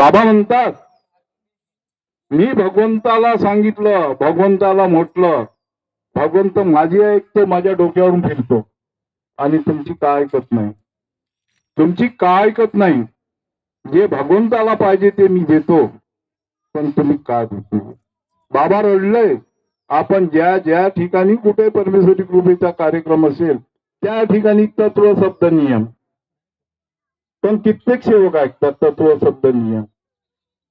बाबा म्हणतात, मी भगवंताला सांगितलं, भगवंताला म्हटलं, भगवंत माझी ऐकतो, माझ्या डोक्यावरून फिरतो आणि तुमची काय ऐकत नाही. तुमची काय ऐकत नाही. जे भगवंताला पाहिजे ते मी देतो, पण तुम्ही काय देतो. बाबा रडलंय. आपण ज्या ज्या ठिकाणी कुठे परमेश्वरी कृपेचा कार्यक्रम असेल त्या ठिकाणी तत्व शब्द नियम, पण कित्येक सेवक ऐकतात तत्व शब्द नियम.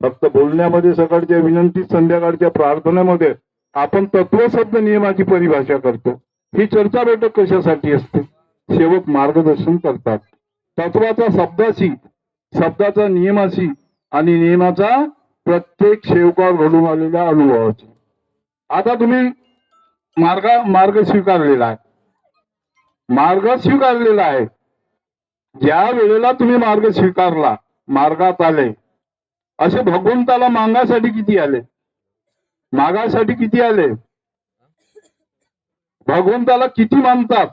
फक्त बोलण्यामध्ये, सकाळच्या विनंती, संध्याकाळच्या प्रार्थनेमध्ये आपण तत्व शब्द नियमाची परिभाषा करतो. ही चर्चा बैठक कशासाठी असते? सेवक मार्गदर्शन करतात तत्वाचा शब्दाशी, शब्दाचा नियमाशी आणि नियमाचा प्रत्येक सेवकावर घडून आलेल्या अनुभवाची. आता तुम्ही मार्ग स्वीकारलेला आहे, मार्ग स्वीकारलेला आहे. ज्या वेळेला तुम्ही मार्ग स्वीकारला, मार्गात आले, असे भगवंताला मागासाठी किती आले? मागासाठी किती आले? भगवंताला किती मानतात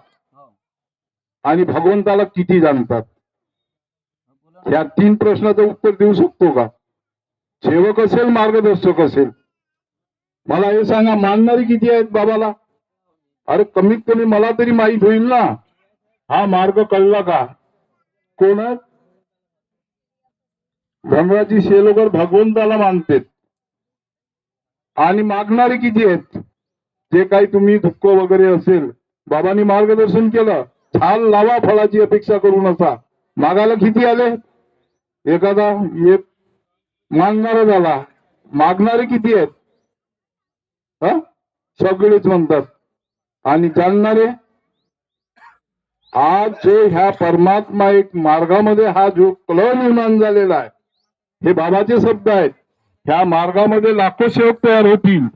आणि भगवंताला किती जाणतात? या 3 प्रश्नाचं उत्तर देऊ शकतो का? सेवक असेल, मार्गदर्शक असेल. मला हे सांगा, मानणारी किती आहेत बाबाला? अरे कमीत कमी मला तरी माहित होईल ना, हा मार्ग कळला का? कोण? धनराजी शेलोगर भगवंताला मानतेत. आणि मागणारे किती आहेत? जे काही तुम्ही दुःख वगैरे असेल, बाबांनी मार्गदर्शन केलं, छाल लावा, फळाची अपेक्षा करू नका. मागायला किती आले? एखादा एक मागणारा झाला. मागणारे किती आहेत? सगळेच म्हणतात. आणि जाणणारे? आज जो ह्या परमात्मा एक मार्गामध्ये हा जो कल निर्माण झालेला आहे, हे बाबाचे शब्द आहेत. ह्या मार्गामध्ये लाखो सेवक तयार होतील,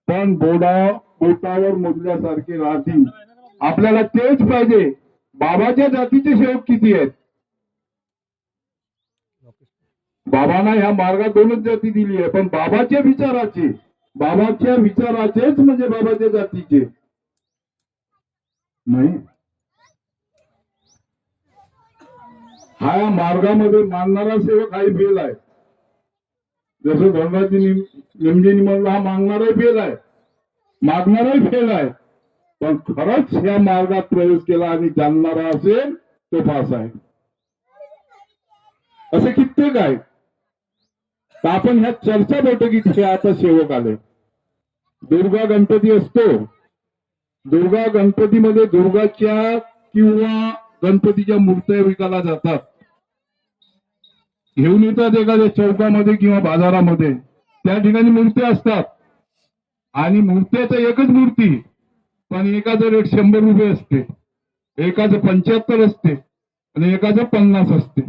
पण बोटावर मोजल्यासारखे राहतील. आपल्याला तेच पाहिजे. बाबाच्या जातीचे सेवक किती आहेत? बाबांना ह्या मार्गात 2च जाती दिली आहे, पण बाबाच्या विचाराचे, बाबाच्या विचाराचेच म्हणजे बाबाच्या जातीचे नाही. हा या मार्गामध्ये मानणारा सेवक हाही फेल आहे. जसं धर्माची निमजेनी म्हणलं, हा मागणाराही फेल आहे, मागणाराही फेल आहे. पण खरंच या मार्गात प्रवेश केला आणि जाणणारा असेल तो पास आहे. असे कित्येक आहे. तर आपण ह्या चर्चा बैठकीत हे आता सेवक आले. दुर्गा गणपती असतो, दुर्गा गणपतीमध्ये दुर्गाच्या किंवा गणपतीच्या मूर्त्या विकायला जातात. घेऊन येतात एखाद्या चौकामध्ये किंवा बाजारामध्ये, त्या ठिकाणी मूर्त्या असतात. आणि मूर्त्याचं एकच मूर्ती, पण एकाचं रेट 100 रुपये असते, एकाचं 75 असते आणि एकाचं 50 असते.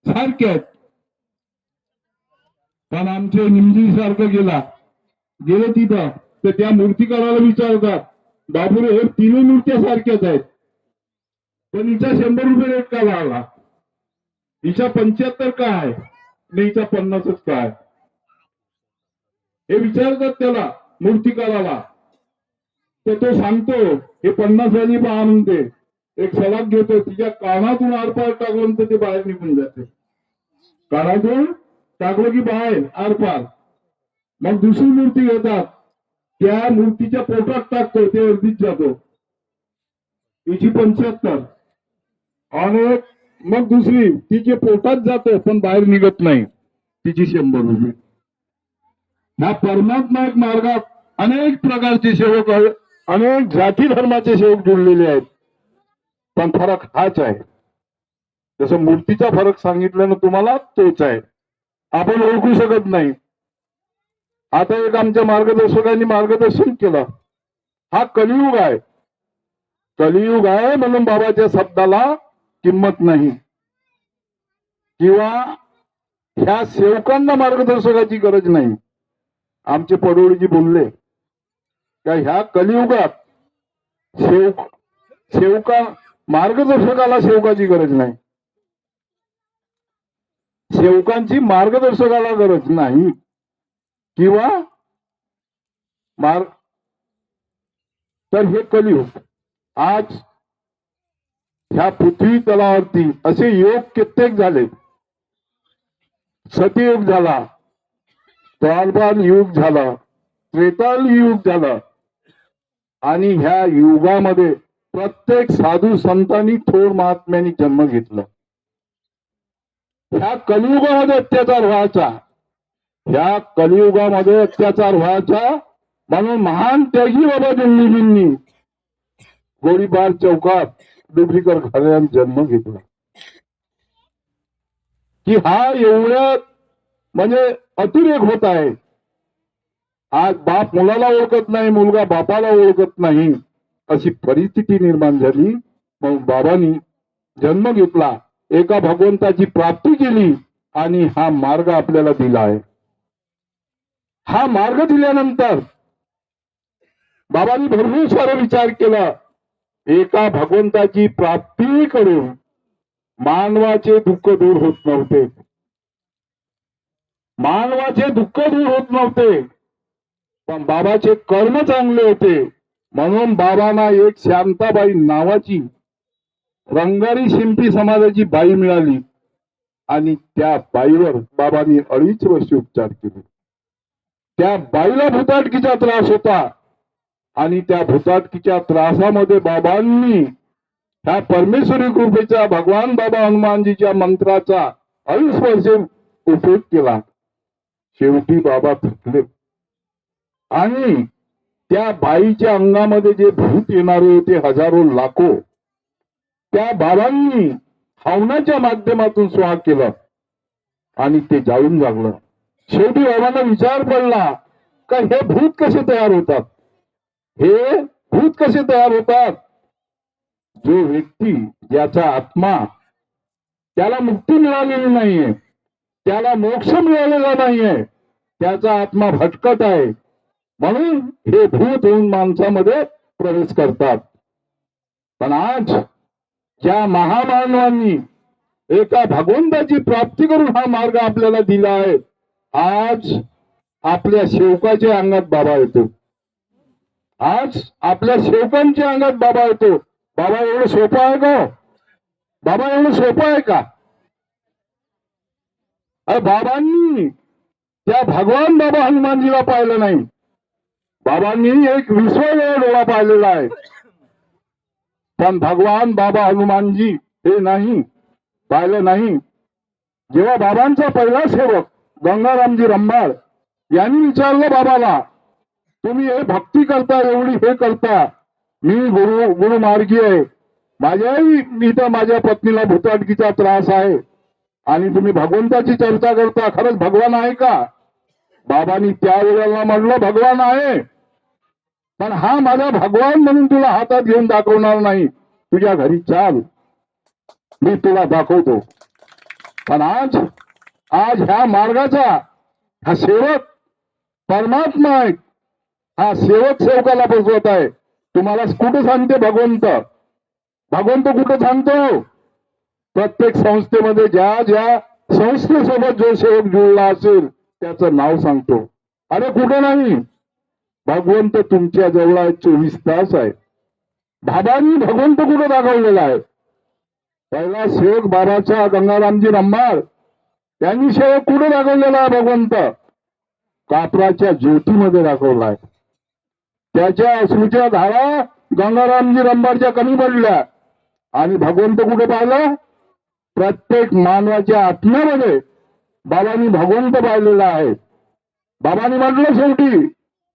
सारखे आहेत. पण आमचे निमजी सारखं गेले तिथं, तर त्या मूर्तिकाराला विचारतात, बाबूरे हे 3 मूर्त्या सारख्याच आहेत, पण हिचा 100 रुपये रेट का लागला? हिचा 75 का आहे आणि हिचा 50च काय? हे विचारतात त्याला, मूर्तिकाराला. तर तो सांगतो हे 50 वाली पहा म्हणते. एक सलाद घेतो, तिच्या कानातून आरपार टाकलं तर ते बाहेर निघून जाते. कानातून टाकलं की बाहेर आरपार. मग दुसरी मूर्ती घेतात, त्या मूर्तीच्या पोटात टाकतो, ते अर्धीच जातो, तिची 75. आणि मग दुसरी तिचे पोटात जातो पण बाहेर निघत नाही, तिची 100 रुपये. ह्या परमात्मा एक मार्गात अनेक प्रकारचे सेवक, अनेक जाती धर्माचे सेवक जुळलेले आहेत. पण फरक हाच आहे. जसं मूर्तीचा फरक सांगितलं ना तुम्हाला, तोच आहे. आपण ओळखू शकत नाही. आता एक आमच्या मार्गदर्शकांनी मार्गदर्शन केलं, हा कलियुग आहे, कलियुग आहे म्हणून बाबाच्या शब्दाला किंमत नाही, किंवा ह्या सेवकांना मार्गदर्शकाची गरज नाही. आमचे पडोळीजी बोलले का ह्या कलियुगात सेवका मार्गदर्शकाला सेवकाची गरज नाही, सेवकांची मार्गदर्शकाला गरज नाही, किंवा तर हे कलियुग. आज ह्या पृथ्वी तलावरती असे योग कित्येक झाले. सतयुग झाला, द्वापार युग झालं, त्रेताल युग झालं, आणि ह्या युगामध्ये प्रत्येक साधू संतांनी थोर महात्म्यांनी जन्म घेतला. ह्या कलियुगामध्ये अत्याचार व्हायचा, ह्या कलियुगामध्ये अत्याचार व्हायचा, म्हणून महान त्यागी बाबा जंगलीजींनी गोळीबार चौकात डुबरीकर घराण्यात जन्म घेतला. की हा एवढ्या म्हणजे अतिरेक होत आहे. आज बाप मुलाला ओळखत नाही, मुलगा बापाला ओळखत नाही, अशी परिस्थिती निर्माण झाली. मग बाबांनी जन्म घेतला, एका भगवंताची प्राप्ती केली आणि हा मार्ग आपल्याला दिला आहे. हा मार्ग दिल्यानंतर बाबांनी भरपूर सारा विचार केला. एका भगवंताची प्राप्ती करून मानवाचे दुःख दूर होत नव्हते, मानवाचे दुःख दूर होत नव्हते, पण बाबाचे कर्म चांगले होते. म्हणून बाबांना एक शांताबाई नावाची रंगारी शिंपी समाजाची बाई मिळाली आणि त्या बाईवर बाबांनी 2.5 वर्ष उपचार केले. त्या बाईला भुताटकीचा त्रास होता आणि त्या भुताटकीच्या त्रासामध्ये बाबांनी ह्या परमेश्वरी कृपेचा भगवान बाबा हनुमानजीच्या मंत्राचा 2.5 वर्ष उपयोग केला. शेवटी बाबा थकले आणि त्या बाईच्या अंगामध्ये जे भूत येणारे होते हजारो लाखो, त्या बाबांनी हवनाच्या माध्यमातून स्वाहा केलं आणि ते जाळून लागलं. शेवटी बाबांना विचार पडला का हे भूत कसे तयार होतात, हे भूत कसे तयार होतात. जो व्यक्ती ज्याचा आत्मा त्याला मुक्ती मिळालेली नाहीये, त्याला मोक्ष मिळालेला नाहीये, त्याचा आत्मा भटकत आहे, म्हणून हे भूत होऊन माणसामध्ये प्रवेश करतात. पण आज ज्या महामानवांनी एका भगवंताची प्राप्ती करून हा मार्ग आपल्याला दिला आहे, आज आपल्या सेवकाच्या अंगात बाबा येतो, आज आपल्या सेवकांच्या अंगात बाबा येतो. बाबा एवढं सोपं आहे का? बाबा एवढं सोपं आहे का? बाबांनी त्या भगवान बाबा हनुमानजीला पाहिलं नाही, बाबांनी एक विश्ववेळ डोळा पाहिलेला आहे, पण भगवान बाबा हनुमानजी हे नाही पाहिलं नाही. जेव्हा बाबांचा पहिला सेवक गंगारामजी रंभाळ यांनी विचारलं बाबाला, तुम्ही हे भक्ती करता, एवढी हे करता, मी गुरु मार्गी आहे, माझ्याही इथं माझ्या पत्नीला भुताटकीचा त्रास आहे आणि तुम्ही भगवंताची चर्चा करता, खरंच भगवान आहे का? बाबांनी त्यावेळेला म्हटलं भगवान आहे, पण हा माझा भगवान म्हणून तुला हातात घेऊन दाखवणार नाही, तुझ्या घरी चाल, मी तुला दाखवतो. पण आज ह्या मार्गाचा हा सेवक परमात्मा आहे, हा सेवक सेवकाला बसवत आहे. तुम्हाला कुठं सांगते भगवंत? भगवंत कुठं सांगतो? प्रत्येक संस्थेमध्ये ज्या ज्या संस्थेसोबत जो सेवक जुळला असेल त्याचं नाव सांगतो. अरे कुठं नाही, भगवंत तुमच्या जवळ आहे, 24 तास आहे. बाबांनी भगवंत कुठं दाखवलेला आहे? पहिला सेवक बाबाचा गंगारामजी रंभाळ त्यांनी सेवक कुठे दाखवलेला आहे? भगवंत कापराच्या ज्योतीमध्ये दाखवलाय. त्याच्या अश्रूच्या धारा गंगारामजी रंभाळच्या कमी पडल्या आणि भगवंत कुठे पाहिला? प्रत्येक मानवाच्या आत्म्यामध्ये बाबांनी भगवंत पाहिलेला आहे. बाबांनी म्हटलं शेवटी,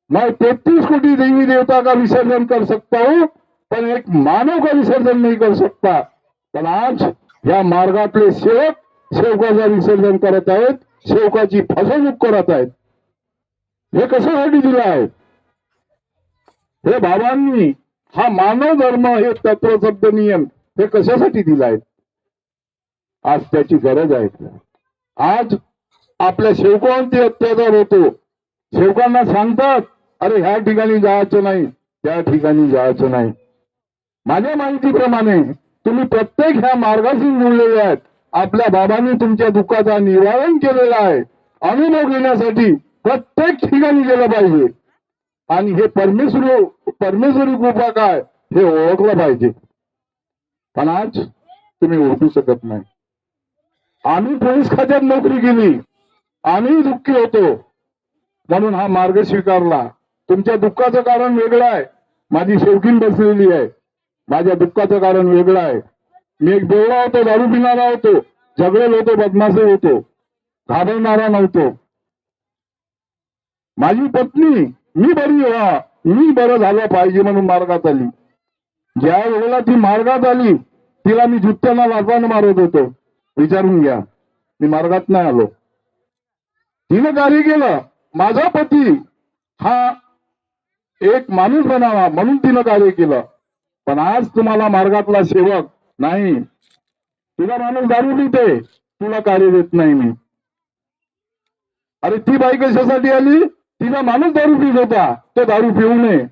मैं 33 कोटी देवी देवता का विसर्जन कर सकता हूं, पण एक मानव का विसर्जन नहीं कर सकता. पण आज या मार्गातले सेवक सेवकाचं विसर्जन करत आहेत, सेवकाची फसवणूक करत आहेत. हे कशासाठी दिलं आहे? हे बाबांनी हा मानव धर्म, हे तत्वशब्द नियम हे कशासाठी दिला आहे? आज त्याची गरज आहे. आज आपल्या सेवकांवरती अत्याचार होतो. सेवकांना सांगतात अरे ह्या ठिकाणी जायचं नाही, त्या ठिकाणी जायचं नाही. माझ्या माहितीप्रमाणे तुम्ही प्रत्येक ह्या मार्गाशी जुळलेले आहेत. आपल्या बाबांनी तुमच्या दुःखाचा निवारण केलेला आहे. अनुभव घेण्यासाठी प्रत्येक ठिकाणी गेलं पाहिजे आणि हे परमेश्वरी कृपा काय हे ओळखलं पाहिजे. पण आज तुम्ही ओळखू शकत नाही. आम्ही पोलीस खात्यात नोकरी केली, आम्ही दुःखी होतो म्हणून हा मार्ग स्वीकारला. तुमच्या दुःखाचं कारण वेगळं आहे, माझी शौकीन बसलेली आहे. माझ्या दुःखाचं कारण वेगळं आहे. मी एक बेवडा होतो, दारू पिणारा होतो, झगडेल होतो, बदमाशी होतो, घाबरणारा नव्हतो. माझी पत्नी मी बरी व्हा, मी बरं झालं पाहिजे म्हणून मार्गात आली. ज्या वेळेला ती मार्गात आली तिला मी जुत्त्याला लाथानं मारत होतो. विचारून घ्या, मी मार्गात नाही आलो. तिनं कार्य केलं. माझा पती हा एक माणूस बनावा म्हणून तिनं कार्य केलं. पण आज तुम्हाला मार्गातला सेवक नाही, तुला माणूस दारू पिते, तुला कार्य देत नाही मी. अरे ती बाई कशासाठी आली? तिचा माणूस दारू पित होता, तो दारू पिऊ नये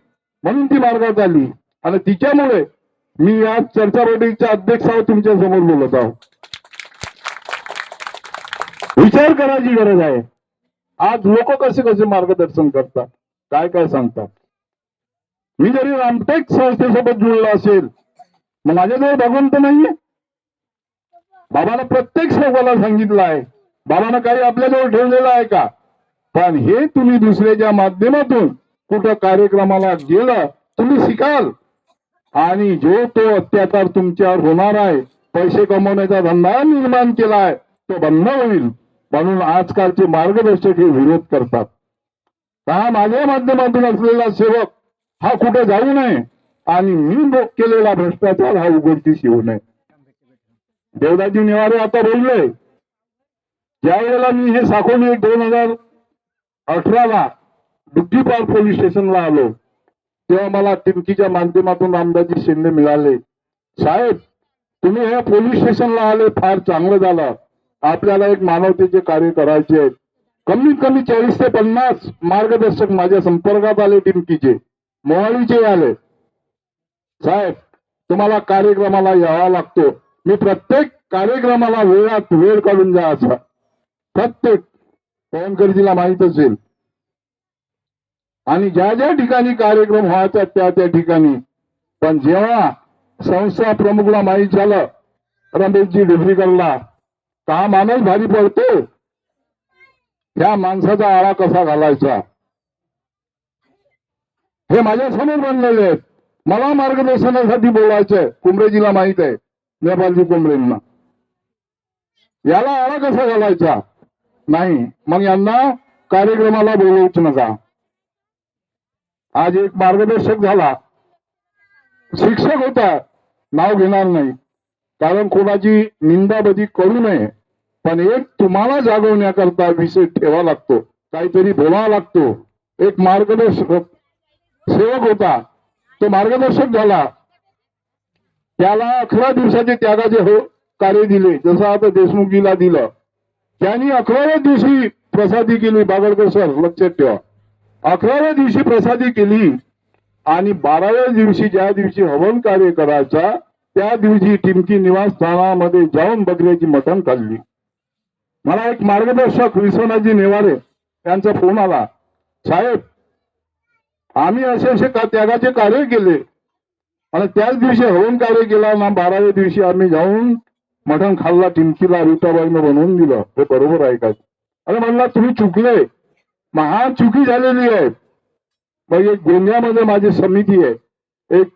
म्हणून ती मार्गात आली. आणि तिच्यामुळे मी या चर्चा बैठकीच्या अध्यक्षावर तुमच्या समोर बोलत आहोत. विचार करायची गरज आहे. आज लोक कसे कसे मार्गदर्शन करतात, काय काय सांगतात. मी जरी रामटेक संस्थेसोबत जुळलो असेल, मग माझ्याजवळ भगवंत नाहीये? बाबानं प्रत्येक सेवकाला सांगितलं आहे. बाबानं काही आपल्याजवळ ठेवलेलं आहे का? पण हे तुम्ही दुसऱ्याच्या माध्यमातून कुठं कार्यक्रमाला गेलं तुम्ही शिकाल, आणि जो तो अत्याचार तुमच्यावर होणार आहे, पैसे कमवण्याचा धंदा निर्माण केला आहे, तो बंद होईल. म्हणून आजकालचे मार्गदर्शक हे विरोध करतात. का माझ्या माध्यमातून असलेला सेवक हा कुठे जाऊ नये आणि मी केलेला भ्रष्टाचार हा उघडकीस येऊ नये. देवदाजी निवारे आता बोलले, ज्या वेळेला मी हे साखोली 2018ला दुग्गीपार पोलीस स्टेशनला आलो, तेव्हा मला टिमकीच्या माध्यमातून रामदाजी शिंदे मिळाले. साहेब, तुम्ही हे पोलीस स्टेशनला आले, फार चांगलं झालं. आपल्याला एक मानवतेचे कार्य करायचे आहे. कमीत कमी 40 ते 50 मार्गदर्शक माझ्या संपर्कात आले, टिमकीचे, मोहाळीचे आले. साहेब, तुम्हाला कार्यक्रमाला यावा लागतो. मी प्रत्येक कार्यक्रमाला वेळात वेळ काढून जायचा. प्रत्येक पवनकरजीला माहित असेल. आणि ज्या ज्या ठिकाणी कार्यक्रम व्हायचा त्या त्या ठिकाणी. पण जेव्हा संस्था प्रमुखला माहीत झालं रमेशजी ढुबरीकरला, का हा माणूस भारी पडतो, त्या माणसाचा आळा कसा घालायचा हे माझ्या समोर बनलेले आहेत. मला मार्गदर्शनासाठी बोलायचंय. कुंभरेजीला माहित आहे, नेपाळजी कुंभरेंना, याला आळा कसा घालायचा नाही. मग यांना कार्यक्रमाला बोलवूच नका. आज एक मार्गदर्शक झाला, शिक्षक होता, नाव घेणार नाही कारण कोणाची निंदाबदी करू नये. पण एक तुम्हाला जागवण्याकरता विषय ठेवा लागतो, काहीतरी बोलावा लागतो. एक मार्गदर्शक सेवक होता, तो मार्गदर्शक झाला. त्याला 11 दिवसाचे त्यागाचे कार्य दिले, जसं आता देशमुखजीला दिलं. त्यांनी 11व्या दिवशी प्रसादी केली. बागडकर सर लक्षात ठेवा, 11व्या दिवशी प्रसादी केली आणि 12व्या दिवशी ज्या दिवशी हवन कार्य करायचा त्या दिवशी टिमकी निवासस्थानामध्ये जाऊन बकऱ्याची मटण खाल्ली. मला एक मार्गदर्शक विश्वनाथजी नेवारे यांचा फोन आला, साहेब आम्ही असे त्यागाचे कार्य केले आणि त्याच दिवशी हवन कार्य केला ना, 12व्या दिवशी आम्ही जाऊन मटण खाल्ला, टिमकीला रुताबाईनं बनवून दिलं. हे बरोबर आहे का? अरे म्हणला तुम्ही चुकले, महान चुकी झालेली आहे. मग एक गोंदियामध्ये माझी समिती आहे, एक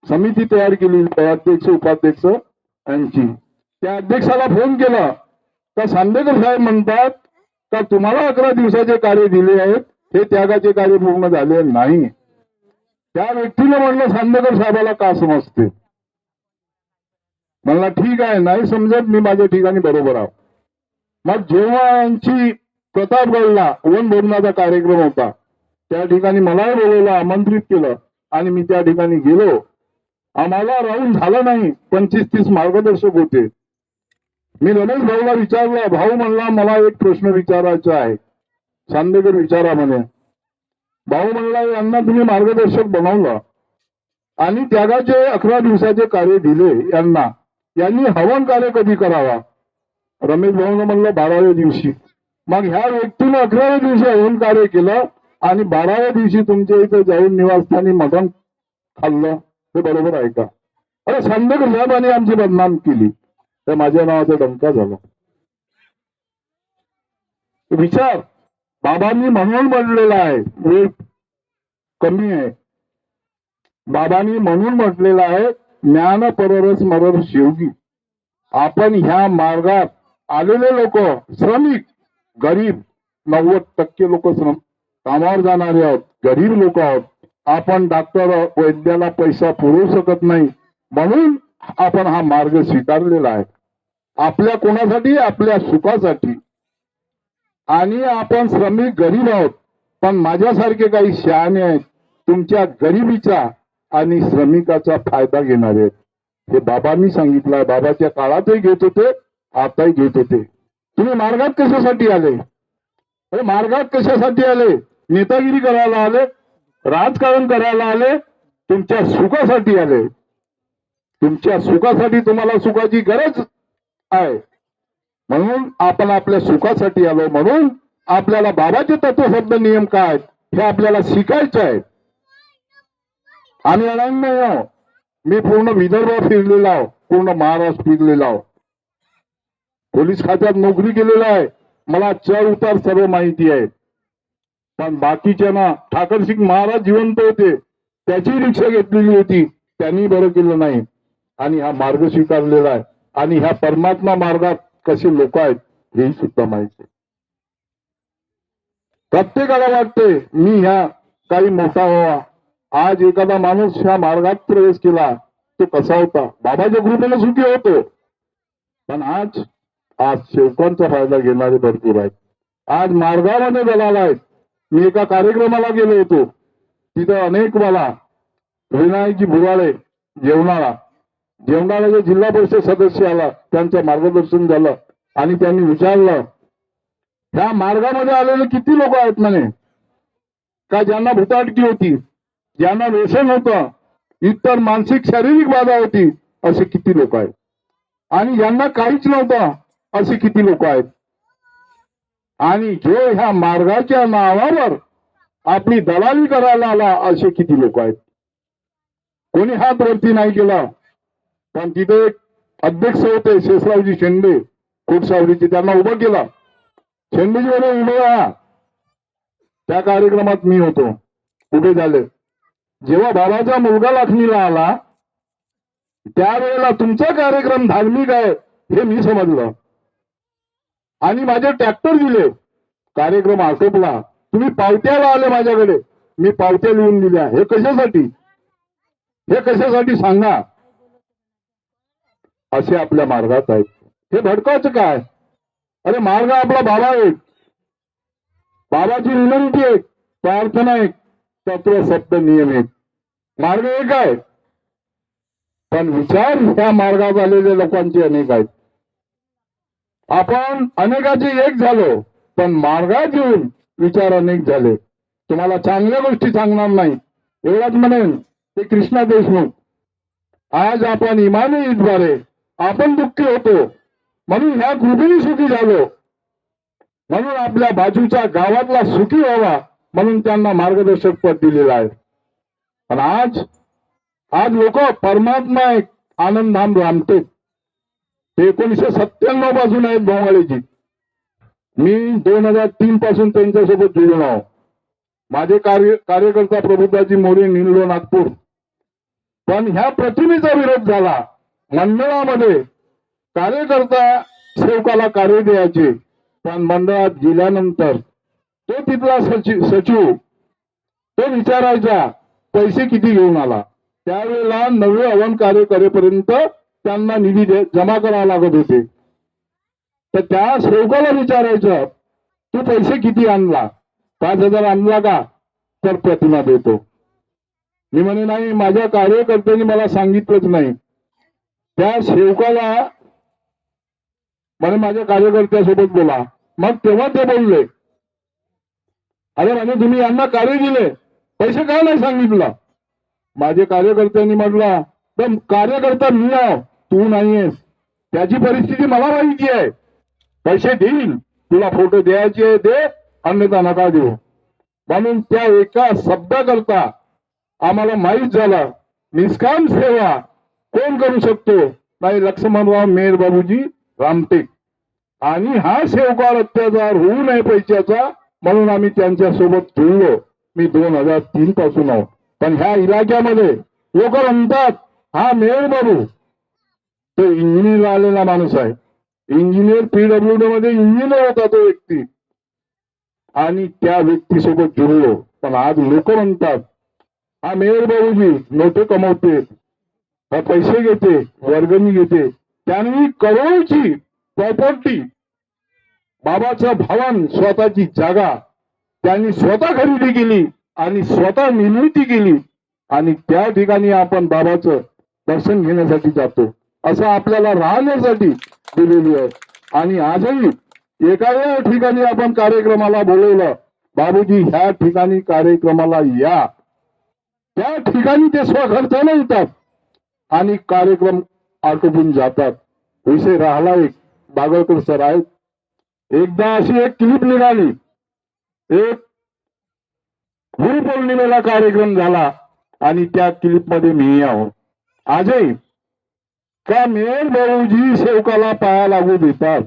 समिती तयार केली अध्यक्ष उपाध्यक्ष यांची. त्या अध्यक्षाला फोन केला का सांदेकर साहेब म्हणतात का तुम्हाला 11 दिवसाचे कार्य दिले आहेत, हे त्यागाचे कार्य पूर्ण झाले नाही. त्या व्यक्तीने म्हणलं सांदेकर साहेबाला का समजते? म्हणला ठीक आहे, नाही समजत, मी माझ्या ठिकाणी बरोबर आहो. मग जेव्हा यांची प्रतापगडला वनभोजनाचा कार्यक्रम होता त्या ठिकाणी मलाही बोलवलं, आमंत्रित केलं आणि मी त्या ठिकाणी गेलो. आम्हाला राहून झालं नाही, 25-30 मार्गदर्शक होते. मी रमेश भाऊला विचारलं, भाऊ म्हणला मला एक प्रश्न विचारायचा आहे. सांदेकर विचारा म्हणे. भाऊ म्हणला यांना तुम्ही मार्गदर्शक बनवलं आणि त्यागाचे 11 दिवसाचे कार्य दिले यांना, यांनी हवन कार्य कधी करावा? रमेश भाऊनं म्हणलं 12व्या दिवशी. मग ह्या व्यक्तीने 11व्या दिवशी हवन कार्य केलं आणि 12व्या दिवशी तुमच्या इथे जाऊन निवासस्थानी मटण खाल्लं, हे बरोबर आहे का? अरे सांदेकर साहेबांनी आमची बदनाम केली, तर माझ्या नावाचा डंका झाला. विचार बाबांनी म्हणून म्हटलेला आहे, वेळ कमी आहे, बाबांनी म्हणून म्हटलेलं आहे, ज्ञान पररस मरर शेवगी. आपण ह्या मार्गात आलेले लोक श्रमिक गरीब 90% लोक कामावर जाणारे आहोत, गरीब लोक आहोत. आपण डॉक्टर वैद्याला पैसा पुरवू शकत नाही, म्हणून आपण हा मार्ग स्वीकारलेला आहे. आपल्या कोणासाठी? आपल्या सुखासाठी. आणि आपण श्रमिक गरीब आहोत, पण माझ्यासारखे काही शहाणे आहेत, तुमच्या गरिबीचा आणि श्रमिकाचा फायदा घेणारे आहेत. हे बाबांनी सांगितलं. बाबाच्या काळातही घेत होते, आताही घेत होते. तुम्ही मार्गात कशासाठी आले? अरे मार्गात कशासाठी आले? नेतागिरी करायला आले? राजकारण करायला आले? तुमच्या सुखासाठी आले. तुमच्या सुखासाठी. तुम्हाला सुखाची गरज आहे, म्हणून आपण आपल्या सुखासाठी आलो. म्हणून आपल्याला बाबाचे तत्वशब्द नियम काय आहेत हे आपल्याला शिकायचे आहे. आम्ही अडांग नाही आहो. मी पूर्ण विदर्भ फिरलेला आहो, पूर्ण महाराष्ट्र फिरलेला आहो, पोलीस खात्यात नोकरी केलेला आहे. मला चढ उतार सर्व माहिती आहे. पण बाकीच्यांना ठाकरसिंग महाराज जिवंत होते, त्याची रिक्षा घेतलेली होती, त्यांनी बरं केलं नाही. आणि हा मार्ग स्वीकारलेला आहे. आणि ह्या परमात्मा मार्गात कसे लोक आहेत हेही सुद्धा माहिती आहे. प्रत्येकाला वाटते मी ह्या काही मोठा व्हावा. आज एखादा माणूस ह्या मार्गात प्रवेश केला तो कसा होता? बाबाच्या कृपेने सुखी होतो. पण आज सेवकांचा फायदा घेणारे भरपूर आहेत. आज मार्गामध्ये दलाल आहेत. मी एका कार्यक्रमाला गेलो होतो, तिथं अनेक मला विनायकजी भुराळे जेवणाला जिल्हा परिषद सदस्य आला, त्यांचं मार्गदर्शन झालं आणि त्यांनी विचारलं, ह्या मार्गामध्ये आलेले किती लोक आहेत म्हणे? का ज्यांना भुताटकी होती, ज्यांना व्यसन होतं, इतर मानसिक शारीरिक बाधा होती, असे किती लोक आहेत? आणि ज्यांना काहीच नव्हतं असे किती लोक आहेत? आणि जो ह्या मार्गाच्या नावावर आपली दलाली करायला आला असे किती लोक आहेत? कोणी हात वरती नाही केला. पण तिथे एक अध्यक्ष होते शेषरावजी शेंडे कोटसावरीचे, त्यांना उभं केला. शेंडेजी मध्ये उभे राहा. त्या कार्यक्रमात मी होतो, उभे झाले. जेव्हा बाबाचा मुलगा लक्ष्मीला आला त्यावेळेला तुमचा कार्यक्रम धार्मिक आहे हे मी समजलं आणि माझे ट्रॅक्टर दिले. कार्यक्रम आटोपला. तुम्ही पावत्याला आले माझ्याकडे, मी पावत्या लिहून दिल्या. हे कशासाठी? हे कशासाठी सांगा? असे आपल्या मार्गात आहेत. हे भडकाचं काय? अरे मार्ग आपला बाबा एक, बाबाची विनंती एक, प्रार्थना एक, तत्व शब्द नियम एक. मार्ग एक आहे, पण विचार ह्या मार्गात आलेल्या लोकांचे अनेक आहेत. आपण अनेकाचे एक झालो, पण मार्गात येऊन विचार अनेक झाले. तुम्हाला चांगल्या गोष्टी सांगणार नाही, एवढाच म्हणेन ते कृष्णा देशमुख. आज आपण इमानीद्वारे आपण दुःखी होतो, म्हणून ह्या कृपेने सुखी झालो, म्हणून आपल्या बाजूच्या गावातला सुखी व्हावा म्हणून त्यांना मार्गदर्शक पद दिलेलं आहे. पण आज लोक परमात्मा एक आनंदधाम रामटेक ते 1997 पासून आहेत भोंगाळेजी. मी 2003 पासून त्यांच्यासोबत जुळून आहो. माझे कार्यकर्ता प्रभुदाजी मोरे, निललो, नागपूर. पण ह्या प्रतिमेचा विरोध झाला. मंडळामध्ये कार्यकर्ता सेवकाला कार्य द्यायचे, पण मंडळात गेल्यानंतर तो तिथला सचिव तो विचारायचा पैसे किती घेऊन आला. त्यावेळेला 9 हवन कार्य करेपर्यंत त्यांना निधी जमा करावा लागत होते. तर त्या सेवकाला विचारायचं तू पैसे किती आणला? 5,000 आणला का? तर प्रतिमा देतो. मी म्हणे नाही, माझ्या कार्यकर्त्यांनी मला सांगितलंच नाही. त्या सेवकाला म्हणे माझ्या कार्यकर्त्यासोबत बोला. मग तेव्हा ते बोलले, अरे म्हणे तुम्ही यांना कार्य दिले, पैसे काय नाही सांगितलं? माझे कार्यकर्त्यांनी म्हटलं तर कार्यकर्ता मी आहो, तू नाहीयेस. त्याची परिस्थिती मला माहिती आहे. पैसे देईल, तुला फोटो द्यायचे दे, अन्यथा नका देऊ. म्हणून त्या एका शब्दाकरता आम्हाला माहीत झालं निष्काम सेवा कोण करू शकतो? नाही, लक्ष्मणराव मेहर बाबूजी रामटेक. आणि हा सेवकावर अत्याचार होऊ नये पैशाचा म्हणून आम्ही त्यांच्या सोबत जुळलो. मी 2003 पासून आहोत. पण ह्या इलाक्यामध्ये लोक म्हणतात हा मेयर बाबू तो इंजिनियर आलेला माणूस आहे. इंजिनियर PWD मध्ये इंजिनियर होता तो व्यक्ती आणि त्या व्यक्तीसोबत जुळलो. पण आज लोक म्हणतात हा मेयर बाबूजी नोटे कमवते, हा पैसे घेते, वर्गणी घेते. त्यांनी करोडची प्रॉपर्टी बाबाचं भवन स्वतःची जागा त्यांनी स्वतः खरेदी केली आणि स्वतः निर्मिती केली आणि त्या ठिकाणी आपण बाबाचं दर्शन घेण्यासाठी जातो. असं आपल्याला राहण्यासाठी दिलेली आहे. आणि आजही एखाद्या ठिकाणी आपण कार्यक्रमाला बोलवलं, बाबूजी ह्या ठिकाणी कार्यक्रमाला या, त्या ठिकाणी ते स्वखर्चाने येतात आणि कार्यक्रम आटोपून जातात. विषय राहिला एक बागळकर सर आहेत. एकदा अशी एक क्लिप निघाली, एक गुरुपौर्णिमेला कार्यक्रम झाला आणि त्या क्लिप मध्ये मी आहो. आजही का मेयर बाबूजी सेवकाला पाया लागू देतात.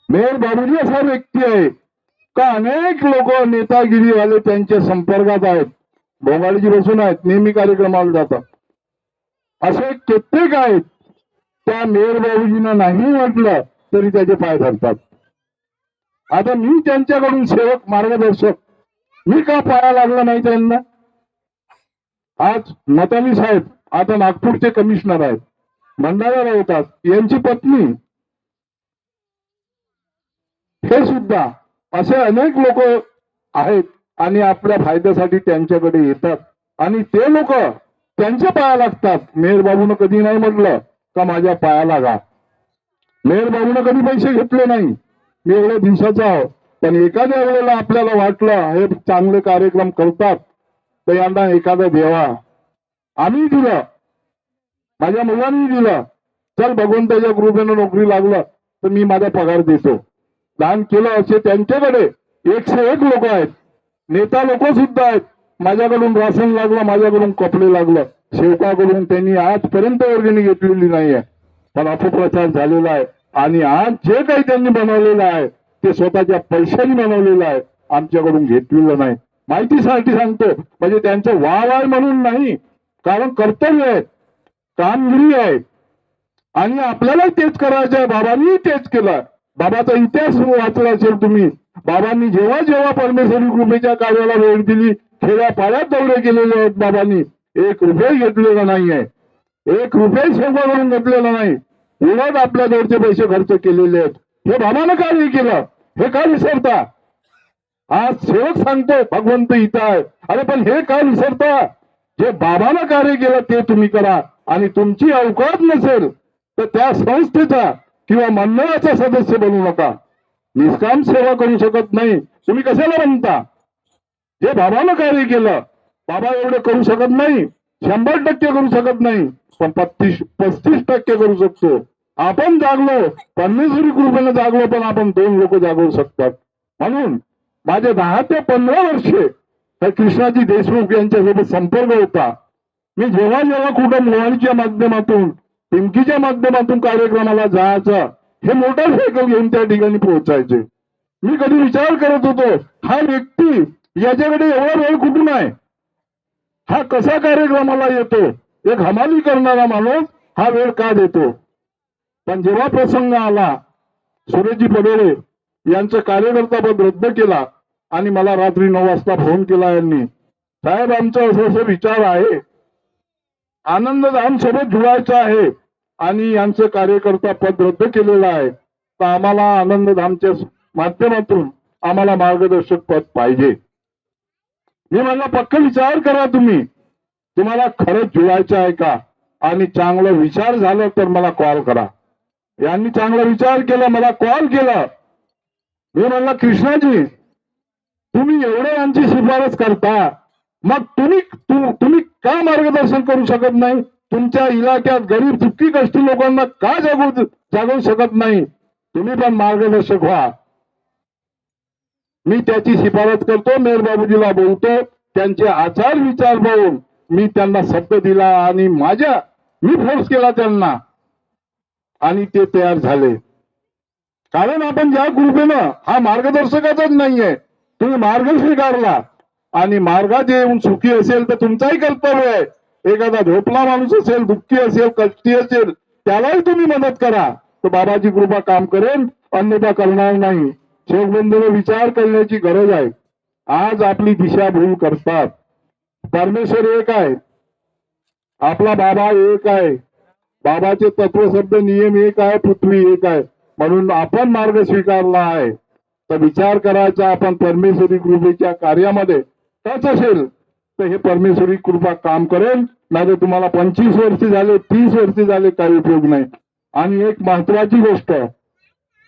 मेयर बाबूजी असा व्यक्ती आहे का अनेक लोक नेतागिरीवाले त्यांच्या संपर्कात आहेत, भोंगाडीजी बसून आहेत, नेहमी कार्यक्रमाला जातात. असे कित्येक आहेत त्या मेयर बाबूजींना नाही म्हटलं तरी त्याचे पाय धरतात. आता मी त्यांच्याकडून सेवक मार्गदर्शक मी का पाया लागला नाही त्यांना. आज नतानी साहेब आता नागपूरचे कमिशनर आहेत, भंडाऱ्याला होतात, यांची पत्नी हे सुद्धा असे अनेक लोक आहेत आणि आपल्या फायद्यासाठी त्यांच्याकडे येतात आणि ते लोक त्यांच्या पाया लागतात. मेयर बाबून कधी नाही म्हटलं का माझ्या पाया लागा. मेयर बाबून कधी पैसे घेतले नाही. मी एवढ्या दिवसाचा आहो. पण एखाद्या वेळेला आपल्याला वाटलं हे चांगले कार्यक्रम करतात तर यांना एखादा देवा. आम्ही दिलं, माझ्या मुलांनी दिलं. चल भगवंताच्या कृपेनं नोकरी लागलं तर मी माझा पगार देतो. दान केलं असे त्यांच्याकडे 101 लोक आहेत. नेता लोक सुद्धा आहेत. माझ्याकडून राशन लागलं, माझ्याकडून कपडे लागलं, सेवकाकडून त्यांनी आजपर्यंत वर्गणी घेतलेली नाहीये. पण अपप्रचार झालेला आहे आणि आज जे काही त्यांनी बनवलेलं आहे ते स्वतःच्या पैशाने बनवलेलं आहे, आमच्याकडून घेतलेलं नाही. माहितीसाठी सांगतो, म्हणजे त्यांचं वाव आहे म्हणून नाही, कारण कर्तव्य आहे, कामगिरी आहे आणि आपल्यालाही तेच करायचं आहे. बाबांनी तेच केलं. बाबाचा इतिहास वाचला असेल तुम्ही. बाबांनी जेव्हा जेव्हा परमेश्वरी कृपेच्या कार्याला वेळ दिली, खेड्या पाड्यात दौरे केलेले आहेत. बाबांनी 1 रुपये घेतलेला नाहीये, 1 रुपये सेवकाकडून घेतलेला नाही. उलट आपल्या जवळचे पैसे खर्च केलेले आहेत. हे बाबानं कार्य केलं, हे का विसरता. आज सेवक सांगतो भगवंत इथं आहे. अरे पण हे का विसरता. जे बाबानं कार्य केलं ते तुम्ही करा आणि तुमची अवकात नसेल तर त्या संस्थेचा किंवा मंडळाचा सदस्य बनू नका. निष्काम सेवा करू शकत नाही तुम्ही, कशाला म्हणता. जे बाबानं कार्य केलं, बाबा एवढं करू शकत नाही, 100% करू शकत नाही, पण 35% करू शकतो. आपण जागलो, परमेश्वरी कृपेने जागलो, पण आपण 2 लोक जागवू शकतात. म्हणून माझे 10 ते 15 वर्षे त्या कृष्णाजी देशमुख यांच्यासोबत संपर्क होता. मी जेव्हा जेव्हा कुठं मोबाईलच्या माध्यमातून, पिंकीच्या माध्यमातून कार्यक्रमाला जायचं, हे मोटरसायकल घेऊन त्या ठिकाणी पोहोचायचे. मी कधी विचार करत होतो हा व्यक्ती याच्याकडे एवढा वेळ कुठून आहे, हा कसा कार्यक्रमाला येतो. एक हमाली करणारा माणूस हा वेळ का देतो. पण जेव्हा प्रसंग आला, सुरेशजी पडोळे यांचं कार्यकर्ता पद रद्द केला आणि मला रात्री 9 वाजता फोन केला यांनी, साहेब आमचा असं विचार आहे, आनंदधाम सोबत जुळायचं आहे आणि यांचं कार्यकर्ता पद रद्द केलेलं आहे, तर आम्हाला आनंदधामच्या माध्यमातून आम्हाला मार्गदर्शक पद पाहिजे. मी म्हणला पक्क विचार करा तुम्ही, तुम्हाला खरंच जुळायचं आहे का, आणि चांगला विचार झाला तर मला कॉल करा. यांनी चांगला विचार केला, मला कॉल केला. मी म्हणला कृष्णाजी तुम्ही एवढे यांची शिफारस करता, मग तुम्ही का मार्गदर्शन करू शकत नाही. तुमच्या इलाक्यात गरीब दुःखी कष्टी लोकांना का जागवू शकत नाही. तुम्ही पण मार्गदर्शक व्हा. मी त्याची शिफारस करतो, मेयर बाबूजीला बोलतो, त्यांचे आचार विचार पाहून मी त्यांना शब्द दिला आणि मी फोर्स केला त्यांना आणि ते तयार झाले. कारण आपण ज्या कृपेनं हा मार्गदर्शकाचाच नाहीये, तुम्ही मार्ग स्वीकारला आणि मार्गात येऊन सुखी असेल तर तुमचाही कर्तव्य आहे. एखादा झोपला माणूस असेल, दुःखी असेल, कष्टी असेल, त्यालाही तुम्ही मदत करा, तर बाबाची कृपा काम करेल, अन्यथा करणार नाही. शेवबंधूने विचार करण्याची गरज आहे. आज आपली दिशाभूल करतात. परमेश्वर एक आहे, आपला बाबा एक आहे, बाबाचे तत्व शब्द नियम एक आहे, पृथ्वी एक आहे. म्हणून आपण मार्ग स्वीकारला आहे, तर विचार करायचा आपण परमेश्वरी कृपेच्या कार्यामध्ये टच असेल तर हे परमेश्वरी कृपा काम करेल. नाही तर तुम्हाला 25 वर्ष झाले, 30 वर्ष झाले, काही उपयोग नाही. आणि एक महत्वाची गोष्ट,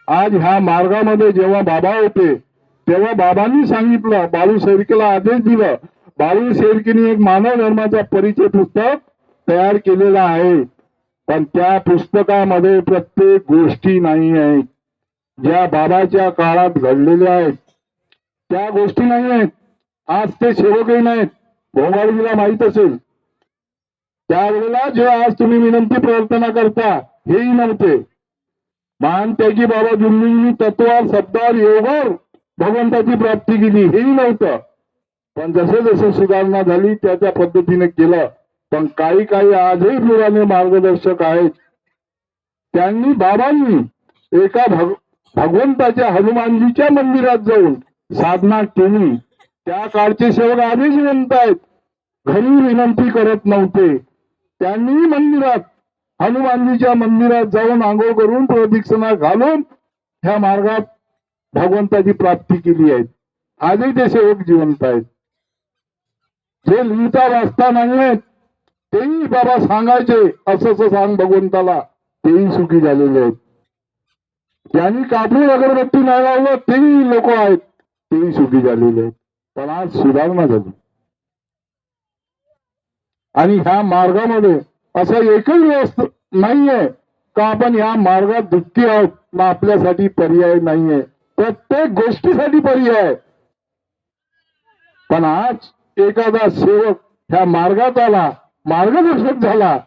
आज ह्या मार्गामध्ये जेव्हा बाबा होते तेव्हा बाबांनी सांगितलं, बाळू शेरकेला आदेश दिला, बाळू शेरकेने एक मानव धर्माचा परिचय पुस्तक तयार केलेला आहे. पण त्या पुस्तकामध्ये प्रत्येक गोष्टी नाही आहेत ज्या बाबाच्या काळात घडलेल्या आहेत, त्या गोष्टी नाही आहेत. आज ते सेवकही नाहीत. भोंगाळजीला माहित असेल, त्यावेळेला जे आज तुम्ही विनंती प्रार्थना करता हेही नव्हते. महान त्यागी बाबा जुंबींनी तत्वार शब्दावर योगावर भगवंताची प्राप्ती केली हेही नव्हतं. पण जसे जसे सुधारणा झाली त्या पद्धतीने केलं. पण काही काही आजही पुराणे मार्गदर्शक आहेत, त्यांनी बाबांनी एका भगवंताच्या हनुमानजीच्या मंदिरात जाऊन साधना केली. त्या काळचे सेवक आजही जिवंत आहेत, घरी विनंती करत नव्हते. त्यांनी मंदिरात, हनुमानजीच्या मंदिरात जाऊन आंघोळ करून प्रदक्षिणा घालून ह्या मार्गात भगवंताची प्राप्ती केली आहे. आजही ते सेवक जिवंत आहेत. जे लिहिता वाचता नाहीयेत तेही बाबा सांगायचे, असं सांग भगवंताला, तेही सुखी झालेले आहेत. ज्यांनी कापूर अगरबत्ती नाही लावलं तेही लोक आहेत, तेही सुखी झालेले आहेत. पण आज सुधारणा झाली. आणि ह्या मार्गामध्ये असं एकही व्यवस्था नाहीये का आपण या मार्गात दुःखी आहोत ना आपल्यासाठी पर्याय नाहीये. प्रत्येक गोष्टीसाठी पर्याय आहे. पण आज एखादा सेवक ह्या मार्गात आला, मार्गदर्शक झाला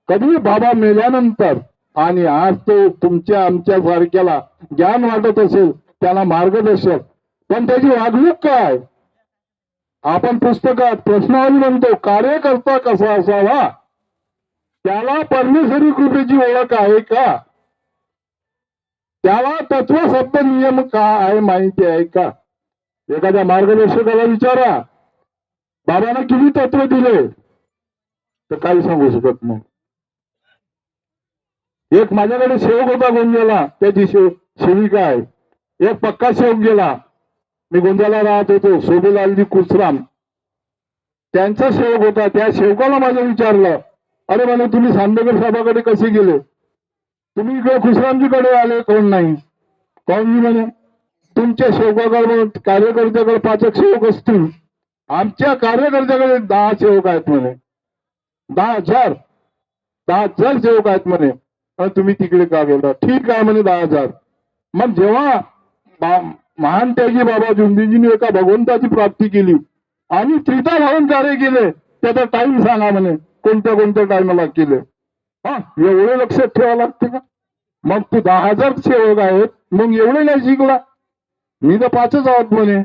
कधी बाबा मेल्यानंतर, आणि आज तो तुमच्या आमच्या सारख्याला ज्ञान वाटत असेल त्याला मार्गदर्शक, पण त्याची वागणूक काय? आपण पुस्तकात प्रश्नावली म्हणतो, कार्यकर्ता कसा असावा, त्याला परमेश्वरी कृपेची ओळख आहे का? त्याला तत्व शब्द नियम काय आहे माहिती आहे का? एखाद्या मार्गदर्शकाला विचारा, बाबांना किती तत्व दिले, तर काही सांगू शकत नाही. एक माझ्याकडे सेवक होता गोंदियाला, त्याची सेविका आहे. एक पक्का सेवक गेला, मी गोंदियाला राहत होतो, सोबेलालजी कुसराम, त्यांचा सेवक होता. त्या सेवकाला माझं विचारलं, अरे म्हणे तुम्ही सांदेकर साहेबाकडे कसे गेले, तुम्ही इकडे खुसरामजीकडे आले कोण नाही? कोण म्हणे, तुमच्या सेवकाकडे कार्यकर्त्याकडे 5 सेवक असतील, आमच्या कार्यकर्त्याकडे 10 सेवक आहेत म्हणे. 10,000 सेवक आहेत म्हणे. तुम्ही तिकडे का गेला? ठीक आहे म्हणे 10,000. मग जेव्हा महान त्यागी बाबा जुंबीजींनी एका भगवंताची प्राप्ती केली आणि त्रिता भावन कार्य केले, त्याचा टाइम सांगा म्हणे, कोणत्या कोणत्या टाइमला केले. हा, एवढे लक्षात ठेवावं लागते का? मग तू 10,000 सेवक आहेत, मग एवढे नाही शिकला? मी तर 5च आहोत म्हणे.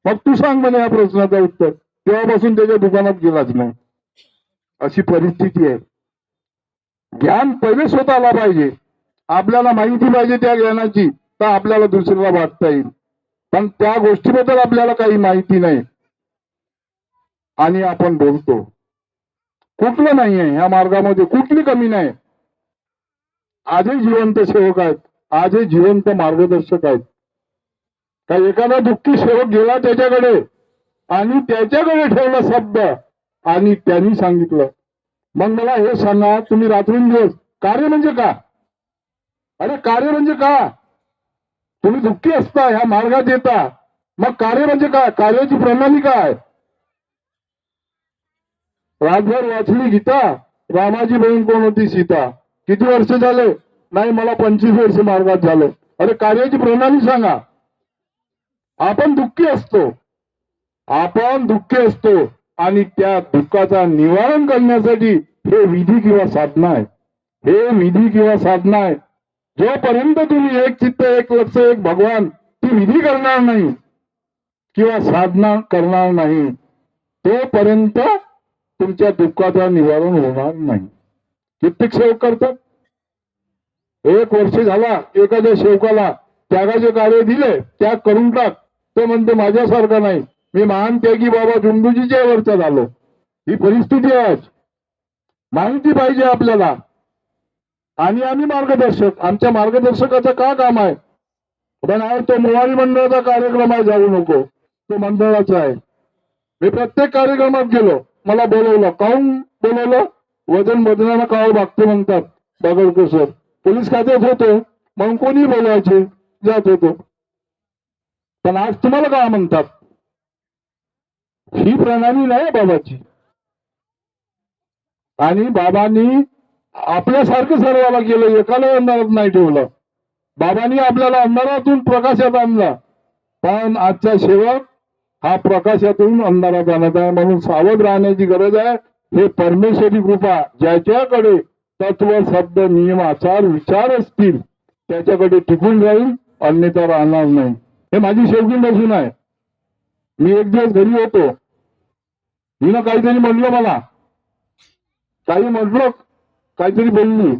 मग तू सांग म्हणे या प्रश्नाचं उत्तर. तेव्हापासून त्याच्या दुकानात गेलाच नाही. अशी परिस्थिती आहे. ज्ञान पहिले स्वतःला पाहिजे, आपल्याला माहिती पाहिजे त्या ज्ञानाची, तर आपल्याला दुसऱ्याला वाटता येईल. पण त्या गोष्टीबद्दल आपल्याला काही माहिती नाही आणि आपण बोलतो. कुठलं नाहीये ह्या मार्गामध्ये, कुठली कमी नाही. आजही जिवंत सेवक आहेत, आजही जिवंत मार्गदर्शक आहेत. काही एखादा दुःखी सेवक गेला त्याच्याकडे आणि त्याच्याकडे ठेवला शब्द आणि त्यांनी सांगितलं, मग मला हे सांगा, तुम्ही रात्रंदिवस कार्य म्हणजे का? अरे कार्य म्हणजे का? तुम्ही दुःखी असता, ह्या मार्गात येता, मग कार्य म्हणजे काय? कार्याची प्रणाली काय? रातभर वाचली गीता, रामाची बहीण कोण होती? सीता. किती वर्ष झाले? नाही, मला 25 वर्ष मार्गात झालं. अरे कार्याची प्रणाली सांगा. आपण दुःखी असतो, आपण दुःखी असतो आणि त्या दुःखाचा निवारण करण्यासाठी हे विधी किंवा साधना आहे, हे विधी किंवा साधना आहे. जोपर्यंत तुम्ही एक चित्त एक लक्ष एक भगवान ती विधी करणार नाही किंवा साधना करणार नाही तोपर्यंत तुमच्या दुःखाचं निवारण होणार नाही. कित्येक सेवक करतात. 1 वर्ष झाला एखाद्या सेवकाला त्यागाचे कार्य दिले, त्याग करून टाक, तो म्हणते माझ्यासारखा नाही, मी महान त्यागी बाबा झुंडूजीच्या वरचा झालो. ही परिस्थिती आहे आज. माहिती पाहिजे आपल्याला. आणि आम्ही मार्गदर्शक, आमच्या मार्गदर्शकाचं का काम आहे? पण आहे तो मोवारी मंडळाचा कार्यक्रम आहे, जाऊ नको, तो मंडळाचा आहे. मी प्रत्येक कार्यक्रमात गेलो, मला बोलवलं. काहून बोलवलं? वजनाला कावं मागते म्हणतात बागडकर सर. पोलीस खात्यात होतो, मग कोणी बोलायचे, जात होतो. पण आज तुम्हाला काय म्हणतात? ही प्रणाली नाही बाबाची. आणि बाबांनी आपल्यासारखं सर्वाला केलं, एकाला अंधारात नाही ठेवलं. बाबांनी आपल्याला अंधारातून प्रकाशात आणला, पण आजचा सेवक हा प्रकाशातून अंधारात आणत आहे. म्हणून सावध राहण्याची गरज आहे. हे परमेश्वरी कृपा, ज्याच्याकडे तत्व शब्द नियम आचार विचार असतील त्याच्याकडे टिकून राहील, अन्यथा राहणार नाही. हे माझी शेवटी बसून आहे. मी एक दिवस घरी होतो, हिनं काहीतरी म्हणलं मला, काही म्हटलं, काहीतरी बोलली,